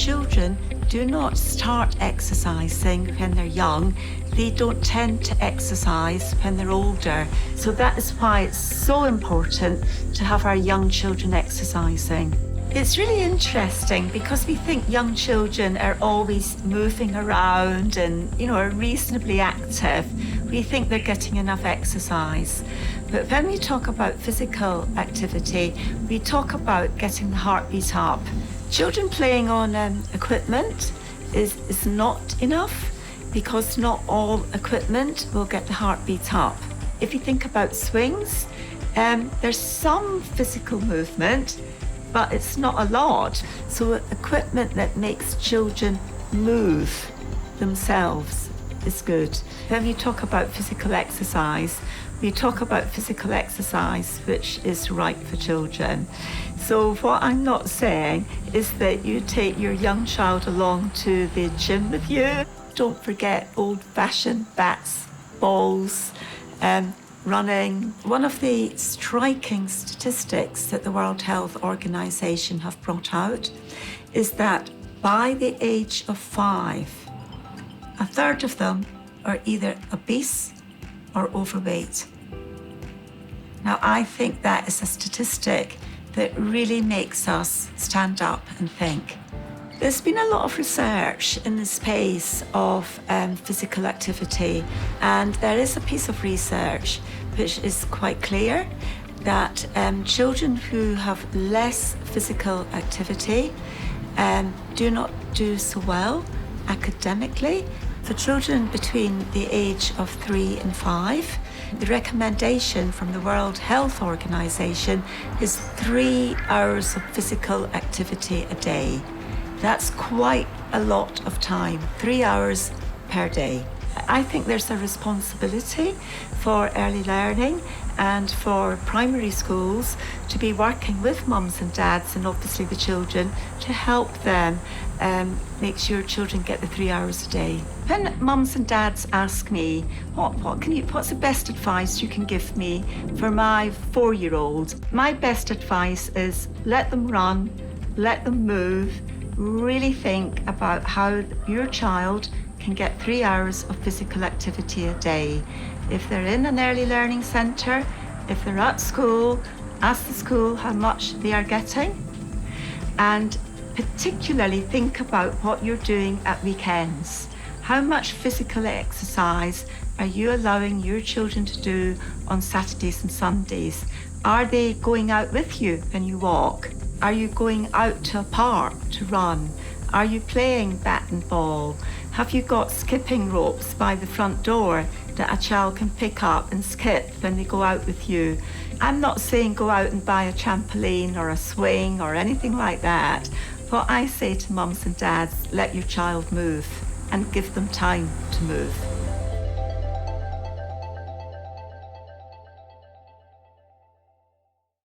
children do not start exercising when they're young. They don't tend to exercise when they're older. So that is why it's so important to have our young children exercising. It's really interesting because we think young children are always moving around and, are reasonably active. We think they're getting enough exercise. But when we talk about physical activity, we talk about getting the heartbeat up. Children playing on equipment is not enough because not all equipment will get the heartbeat up. If you think about swings, there's some physical movement, but it's not a lot. So equipment that makes children move themselves is good. When we talk about physical exercise, we talk about physical exercise which is right for children. So what I'm not saying is that you take your young child along to the gym with you. Don't forget old-fashioned bats, balls, running. One of the striking statistics that the World Health Organization have brought out is that by the age of 5, a third of them are either obese or overweight. Now, I think that is a statistic that really makes us stand up and think. There's been a lot of research in the space of physical activity, and there is a piece of research which is quite clear that children who have less physical activity do not do so well academically. For children between the age of 3 and 5, the recommendation from the World Health Organization is 3 hours of physical activity a day. That's quite a lot of time, 3 hours per day. I think there's a responsibility for early learning and for primary schools to be working with mums and dads and obviously the children to help them make sure children get the 3 hours a day. When mums and dads ask me, what's the best advice you can give me for my 4-year-old? My best advice is let them run, let them move, really think about how your child can get 3 hours of physical activity a day. If they're in an early learning centre, if they're at school, ask the school how much they are getting. And particularly think about what you're doing at weekends. How much physical exercise are you allowing your children to do on Saturdays and Sundays? Are they going out with you when you walk? Are you going out to a park to run? Are you playing bat and ball? Have you got skipping ropes by the front door that a child can pick up and skip when they go out with you? I'm not saying go out and buy a trampoline or a swing or anything like that. What I say to mums and dads, let your child move and give them time to move.